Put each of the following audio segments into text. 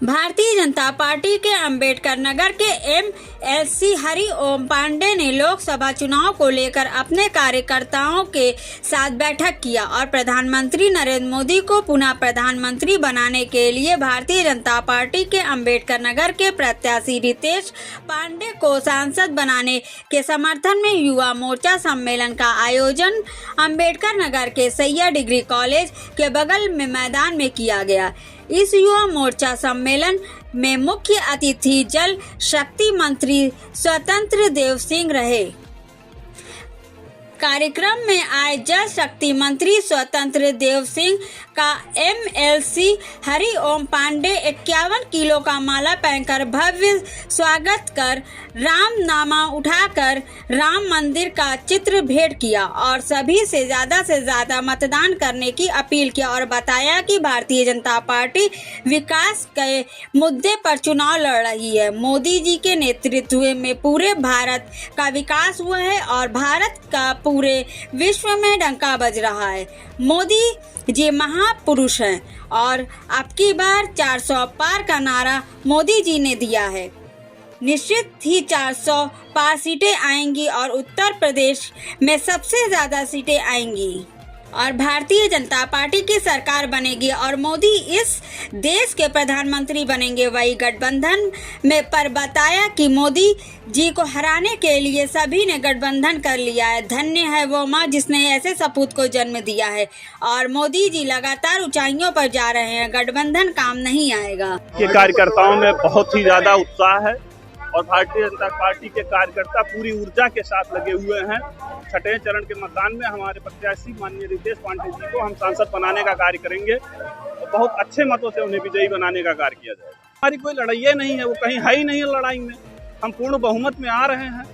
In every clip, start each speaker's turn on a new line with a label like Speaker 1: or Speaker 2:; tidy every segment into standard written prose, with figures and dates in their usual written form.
Speaker 1: Bharatiya Janata party के अंबेडकर नगर के MLC Hari ओम पांडे ने लोकसभा चुनाव को लेकर अपने कार्यकर्ताओं के साथ बैठक किया और प्रधानमंत्री नरेंद्र मोदी को पुनः प्रधानमंत्री बनाने के लिए भारतीय जनता पार्टी के अंबेडकर नगर के प्रत्याशी रितेश पांडे को सांसद बनाने के समर्थन में युवा मोर्चा सम्मेलन का आयोजन अंबेडकर नगर के सैयद डिग्री कॉलेज के बगल में मैदान में किया गया। इस युवा मोर्चा सम्मेलन में मुख्य अतिथि जल शक्ति मंत्री स्वतंत्र देव सिंह रहे। कार्यक्रम में आए जल शक्ति मंत्री स्वतंत्र देव सिंह का एमएलसी हरि ओम पांडे 51 किलो का माला पहनकर भव्य स्वागत कर रामनामा उठाकर राम मंदिर का चित्र भेंट किया और सभी से ज्यादा मतदान करने की अपील की और बताया कि भारतीय जनता पार्टी विकास के मुद्दे पर चुनाव लड़ रही है। मोदी जी के नेतृत्व में पूरे भारत का विकास हुआ है और भारत का पूरे विश्व में डंका बज रहा है। मोदी जी महापुरुष हैं और अब की बार 400 पार का नारा मोदी जी ने दिया है। निश्चित ही 400 पार सीटें आएंगी और उत्तर प्रदेश में सबसे ज्यादा सीटें आएंगी और भारतीय जनता पार्टी की सरकार बनेगी और मोदी इस देश के प्रधानमंत्री बनेंगे। वही गठबंधन में पर बताया कि मोदी जी को हराने के लिए सभी ने गठबंधन कर लिया है। धन्य है वो माँ जिसने ऐसे सपूत को जन्म दिया है और मोदी जी लगातार ऊंचाइयों पर जा रहे हैं। गठबंधन काम नहीं आएगा।
Speaker 2: के कार्यकर्ताओं में बहुत ही ज्यादा उत्साह है और भारतीय जनता पार्टी के कार्यकर्ता पूरी ऊर्जा के साथ लगे हुए हैं। छठे चरण के मतदान में हमारे प्रत्याशी माननीय रितेश पांडे जी को हम सांसद बनाने का कार्य करेंगे और बहुत अच्छे मतों से उन्हें विजयी बनाने का कार्य किया जाएगा। हमारी कोई लड़ाई नहीं है, वो कहीं है ही नहीं लड़ाई में। हम पूर्ण बहुमत में आ रहे हैं।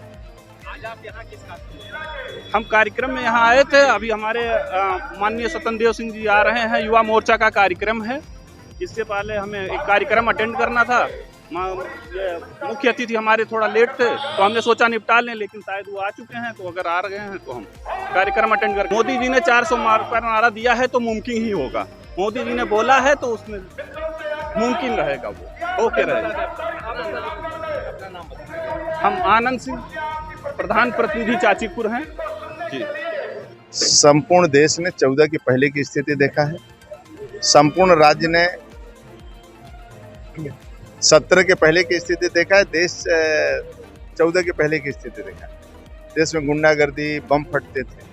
Speaker 2: आज आप यहाँ किस बात? हम कार्यक्रम में यहाँ आए थे। अभी हमारे माननीय स्वतंत्र देव सिंह जी आ रहे हैं। युवा मोर्चा का कार्यक्रम है। इससे पहले हमें एक कार्यक्रम अटेंड करना था। मुख्य अतिथि हमारे थोड़ा लेट थे तो हमने सोचा निपटा लें, लेकिन शायद वो आ चुके हैं। तो अगर आ रहे हैं तो हम कार्यक्रम अटेंड करें। मोदी जी ने 400 पार नारा दिया है तो मुमकिन ही होगा। मोदी जी ने बोला है तो उसमें मुमकिन रहेगा, वो ओके रहेगा। हम आनंद सिंह, प्रधान प्रतिनिधि चाचीपुर हैं जी।
Speaker 3: संपूर्ण देश ने 14 के पहले की स्थिति देखा है। संपूर्ण राज्य ने 17 के पहले की स्थिति देखा है। देश 14 के पहले की स्थिति देखा है। देश में गुंडागर्दी, बम फटते थे।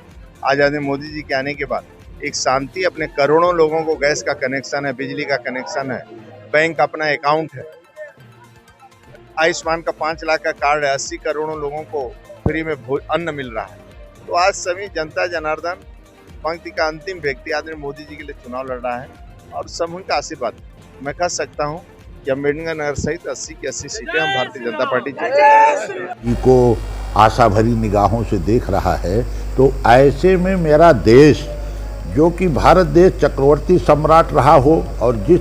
Speaker 3: आजादी मोदी जी के आने के बाद एक शांति, अपने करोड़ों लोगों को गैस का कनेक्शन है, बिजली का कनेक्शन है, बैंक अपना अकाउंट है, आयुष्मान का 5 लाख का कार्ड है, 80 करोड़ों लोगों को फ्री में अन्न मिल रहा है। तो आज सभी जनता जनार्दन पंक्ति का अंतिम व्यक्ति आदरणीय मोदी जी के लिए चुनाव लड़ रहा है और सब उनका आशीर्वाद। मैं कह सकता हूँ कि अम्बेडकर नगर सहित 80 की 80 सीटें हम भारतीय जनता पार्टी जीतेंगे।
Speaker 4: को आशा भरी निगाहों से देख रहा है तो ऐसे में मेरा देश, जो कि भारत देश चक्रवर्ती सम्राट रहा हो और जिस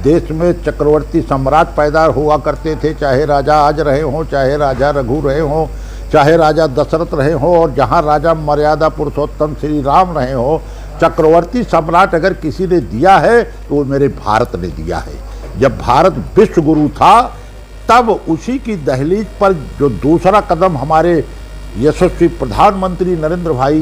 Speaker 4: देश में चक्रवर्ती सम्राट पैदा हुआ करते थे, चाहे राजा आज रहे हों, चाहे राजा रघु रहे हों, चाहे राजा दशरथ रहे हों और जहाँ राजा मर्यादा पुरुषोत्तम श्री राम रहे हों, चक्रवर्ती सम्राट अगर किसी ने दिया है तो वो मेरे भारत ने दिया है। जब भारत विश्व गुरु था तब उसी की दहलीज पर जो दूसरा कदम हमारे यशस्वी प्रधानमंत्री नरेंद्र भाई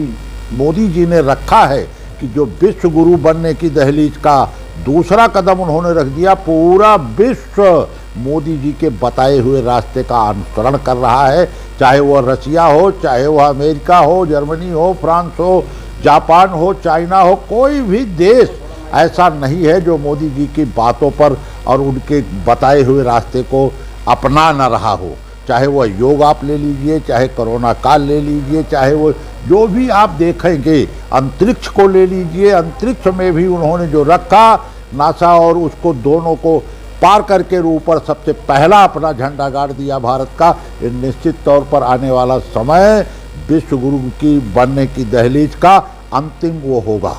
Speaker 4: मोदी जी ने रखा है कि जो विश्व गुरु बनने की दहलीज का दूसरा कदम उन्होंने रख दिया, पूरा विश्व मोदी जी के बताए हुए रास्ते का अनुसरण कर रहा है। चाहे वह रसिया हो, चाहे वह अमेरिका हो, जर्मनी हो, फ्रांस हो, जापान हो, चाइना हो, कोई भी देश ऐसा नहीं है जो मोदी जी की बातों पर और उनके बताए हुए रास्ते को अपना न रहा हो। चाहे वह योग आप ले लीजिए, चाहे कोरोना काल ले लीजिए, चाहे वो जो भी आप देखेंगे, अंतरिक्ष को ले लीजिए, अंतरिक्ष में भी उन्होंने जो रखा, नासा और उसको दोनों को पार करके ऊपर सबसे पहला अपना झंडा गाड़ दिया भारत का। निश्चित तौर पर आने वाला समय विश्व गुरु की बनने की दहलीज का अंतिम वो होगा।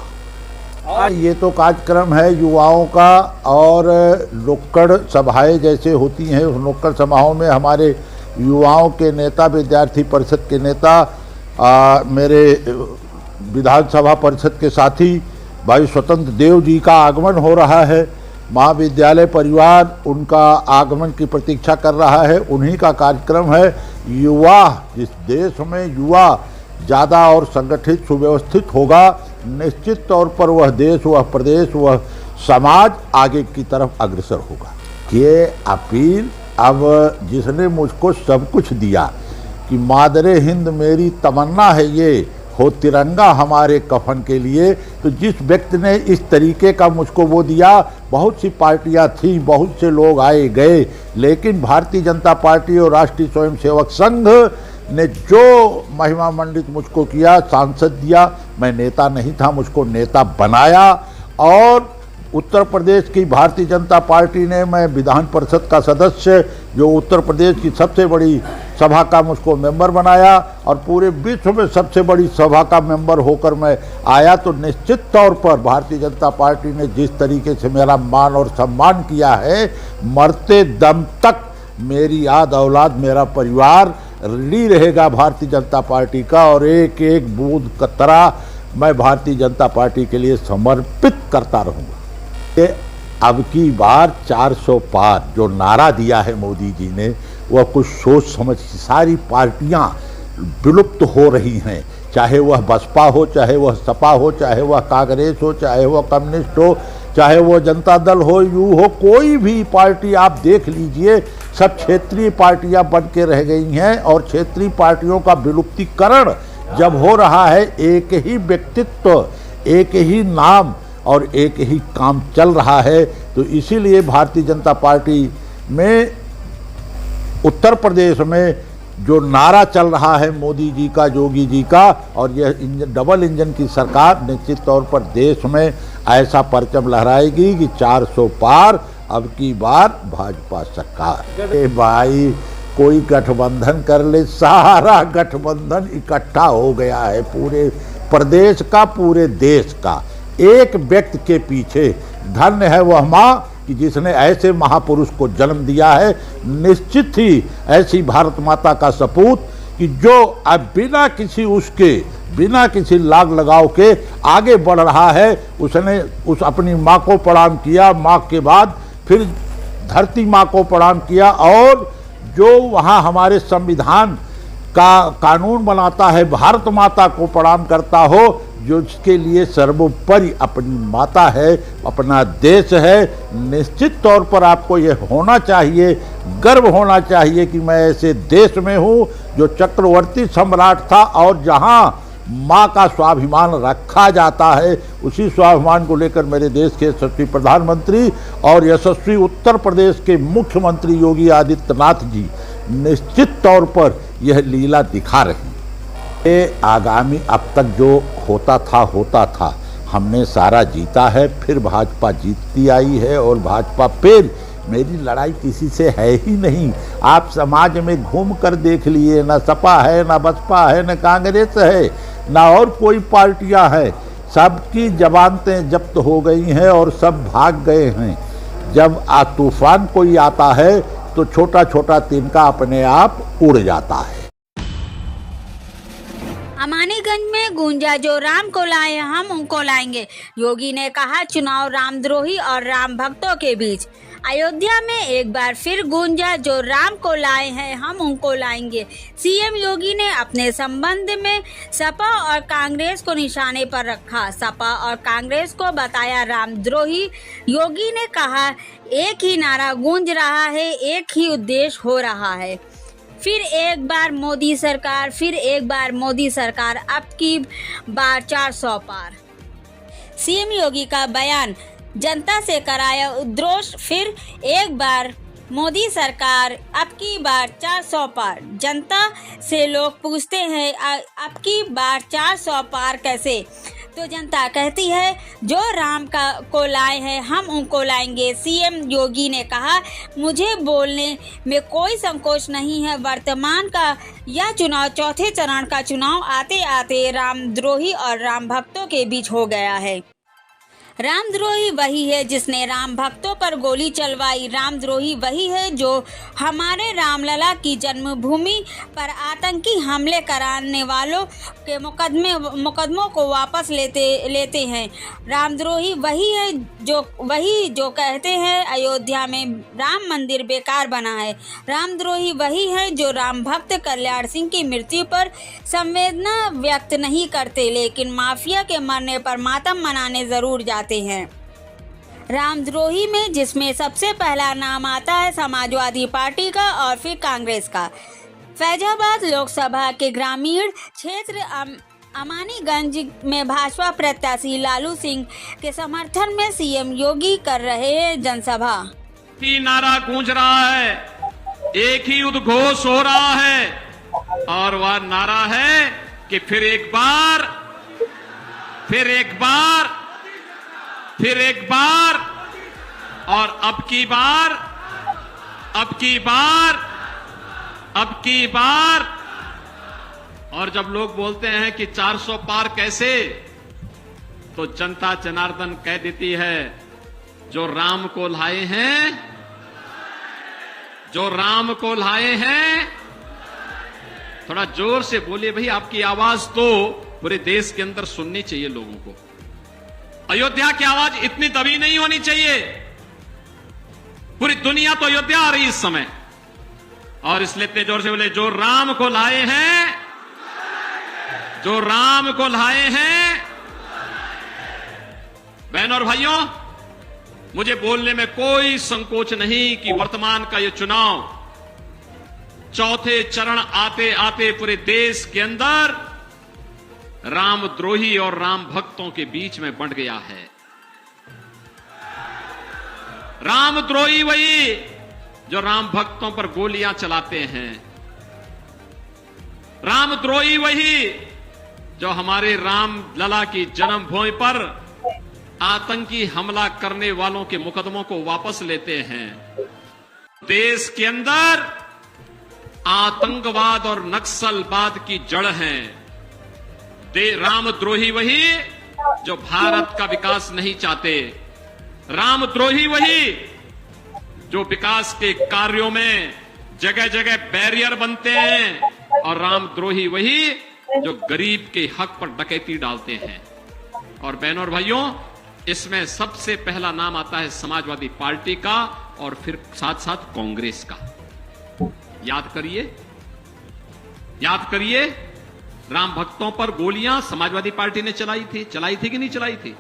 Speaker 4: ये तो कार्यक्रम है युवाओं का और नुक्कड़ सभाएं जैसे होती हैं। उस नुक्कड़ सभाओं में हमारे युवाओं के नेता, विद्यार्थी परिषद के नेता, मेरे विधानसभा परिषद के साथी भाई स्वतंत्र देव जी का आगमन हो रहा है। महाविद्यालय परिवार उनका आगमन की प्रतीक्षा कर रहा है। उन्हीं का कार्यक्रम है युवा। जिस देश में युवा ज़्यादा और संगठित सुव्यवस्थित होगा, निश्चित तौर पर वह देश, वह प्रदेश, वह समाज आगे की तरफ अग्रसर होगा। ये अपील अब जिसने मुझको सब कुछ दिया कि मादरे हिंद मेरी तमन्ना है ये हो तिरंगा हमारे कफन के लिए, तो जिस व्यक्ति ने इस तरीके का मुझको वो दिया, बहुत सी पार्टियां थी, बहुत से लोग आए गए, लेकिन भारतीय जनता पार्टी और राष्ट्रीय स्वयंसेवक संघ ने जो महिमा मंडित मुझको किया, सांसद दिया, मैं नेता नहीं था, मुझको नेता बनाया। और उत्तर प्रदेश की भारतीय जनता पार्टी ने, मैं विधान परिषद का सदस्य जो उत्तर प्रदेश की सबसे बड़ी सभा का मुझको मेंबर बनाया और पूरे विश्व में सबसे बड़ी सभा का मेंबर होकर मैं आया, तो निश्चित तौर पर भारतीय जनता पार्टी ने जिस तरीके से मेरा मान और सम्मान किया है, मरते दम तक मेरी याद औलाद, मेरा परिवार ऋणी रहेगा भारतीय जनता पार्टी का, और एक एक बूंद कतरा मैं भारतीय जनता पार्टी के लिए समर्पित करता रहूँगा। कि अब की बार 400 पार जो नारा दिया है मोदी जी ने, वह कुछ सोच समझ की सारी पार्टियां विलुप्त हो रही हैं, चाहे वह बसपा हो, चाहे वह सपा हो, चाहे वह कांग्रेस हो, चाहे वह कम्युनिस्ट हो, चाहे वह जनता दल हो, यू हो, कोई भी पार्टी आप देख लीजिए, सब क्षेत्रीय पार्टियां बन के रह गई हैं। और क्षेत्रीय पार्टियों का विलुप्तीकरण जब हो रहा है, एक ही व्यक्तित्व, एक ही नाम और एक ही काम चल रहा है, तो इसीलिए भारतीय जनता पार्टी में उत्तर प्रदेश में जो नारा चल रहा है मोदी जी का, योगी जी का, और यह डबल इंजन की सरकार निश्चित तौर पर देश में ऐसा परचम लहराएगी कि 400 पार अब की बार भाजपा सरकार। भाई कोई गठबंधन कर ले, सारा गठबंधन इकट्ठा हो गया है पूरे प्रदेश का, पूरे देश का, एक व्यक्ति के पीछे। धन्य है वह माँ कि जिसने ऐसे महापुरुष को जन्म दिया है। निश्चित ही ऐसी भारत माता का सपूत कि जो अब बिना किसी लाग लगाव के आगे बढ़ रहा है, उसने उस अपनी माँ को प्रणाम किया, माँ के बाद फिर धरती माँ को प्रणाम किया, और जो वहाँ हमारे संविधान का कानून बनाता है, भारत माता को प्रणाम करता हो, जो इसके लिए सर्वोपरि अपनी माता है, अपना देश है। निश्चित तौर पर आपको ये होना चाहिए, गर्व होना चाहिए कि मैं ऐसे देश में हूँ जो चक्रवर्ती सम्राट था, और जहाँ माँ का स्वाभिमान रखा जाता है, उसी स्वाभिमान को लेकर मेरे देश के यशस्वी प्रधानमंत्री और यशस्वी उत्तर प्रदेश के मुख्यमंत्री योगी आदित्यनाथ जी निश्चित तौर पर यह लीला दिखा रही। ये आगामी अब तक जो होता था, हमने सारा जीता है, फिर भाजपा जीतती आई है, और भाजपा फिर, मेरी लड़ाई किसी से है ही नहीं। आप समाज में घूम कर देख लिए, ना सपा है, ना बसपा है, ना कांग्रेस है, ना और कोई पार्टियां हैं, सबकी जमानतें जब्त हो गई हैं और सब भाग गए हैं। जब तूफान कोई आता है तो छोटा छोटा तिनका अपने आप उड़ जाता है।
Speaker 1: अमानीगंज में गूंजा, जो राम को लाए हम उनको लाएंगे। योगी ने कहा, चुनाव रामद्रोही और राम भक्तों के बीच। अयोध्या में एक बार फिर गूंजा, जो राम को लाए हैं हम उनको लाएंगे। सीएम योगी ने अपने संबंध में सपा और कांग्रेस को निशाने पर रखा। सपा और कांग्रेस को बताया रामद्रोही। योगी ने कहा, एक ही नारा गूंज रहा है, एक ही उद्देश्य हो रहा है। फिर एक बार मोदी सरकार, फिर एक बार मोदी सरकार, अब की बार 400 पार। सीएम योगी का बयान, जनता से कराया उद्रोष, फिर एक बार मोदी सरकार, अब की बार 400 पार। जनता से लोग पूछते हैं, अब की बार 400 पार कैसे? तो जनता कहती है, जो राम को लाए हैं हम उनको लाएंगे। सीएम योगी ने कहा, मुझे बोलने में कोई संकोच नहीं है। वर्तमान का यह चुनाव चौथे चरण का चुनाव आते आते रामद्रोही और राम भक्तों के बीच हो गया है। रामद्रोही वही है जिसने राम भक्तों पर गोली चलवाई। रामद्रोही वही है जो हमारे रामलला की जन्मभूमि पर आतंकी हमले कराने वालों के मुकदमों को वापस लेते हैं। रामद्रोही वही है जो कहते हैं अयोध्या में राम मंदिर बेकार बना है। रामद्रोही वही है जो राम भक्त कल्याण सिंह की मृत्यु पर संवेदना व्यक्त नहीं करते, लेकिन माफिया के मरने पर मातम मनाने जरूर जाते हैं। रामद्रोही में जिसमें सबसे पहला नाम आता है समाजवादी पार्टी का और फिर कांग्रेस का। फैजाबाद लोकसभा के ग्रामीण क्षेत्र अमानीगंज में भाजपा प्रत्याशी लालू सिंह के समर्थन में सीएम योगी कर रहे हैं जनसभा।
Speaker 5: ही नारा गूंज रहा है, एक ही उद्घोष हो रहा है और वह नारा है कि फिर एक बार और अब की बार। और जब लोग बोलते हैं कि 400 पार कैसे, तो जनता जनार्दन कह देती है जो राम को लाए हैं। थोड़ा जोर से बोलिए भाई, आपकी आवाज तो पूरे देश के अंदर सुननी चाहिए लोगों को। अयोध्या की आवाज इतनी दबी नहीं होनी चाहिए। पूरी दुनिया तो अयोध्या आ रही इस समय, और इसलिए इतने जोर से बोले जो राम को लाए हैं। बहनों और भाइयों, मुझे बोलने में कोई संकोच नहीं कि वर्तमान का यह चुनाव चौथे चरण आते आते पूरे देश के अंदर रामद्रोही और राम भक्तों के बीच में बंट गया है। रामद्रोही वही जो राम भक्तों पर गोलियां चलाते हैं। रामद्रोही वही जो हमारे राम लला की जन्मभूमि पर आतंकी हमला करने वालों के मुकदमों को वापस लेते हैं। देश के अंदर आतंकवाद और नक्सलवाद की जड़ है। रामद्रोही वही जो भारत का विकास नहीं चाहते। रामद्रोही वही जो विकास के कार्यों में जगह जगह बैरियर बनते हैं, और रामद्रोही वही जो गरीब के हक पर डकैती डालते हैं। और बहनों और भाइयों, इसमें सबसे पहला नाम आता है समाजवादी पार्टी का और फिर साथ साथ कांग्रेस का। याद करिए, राम भक्तों पर गोलियां समाजवादी पार्टी ने चलाई थी कि नहीं चलाई थी?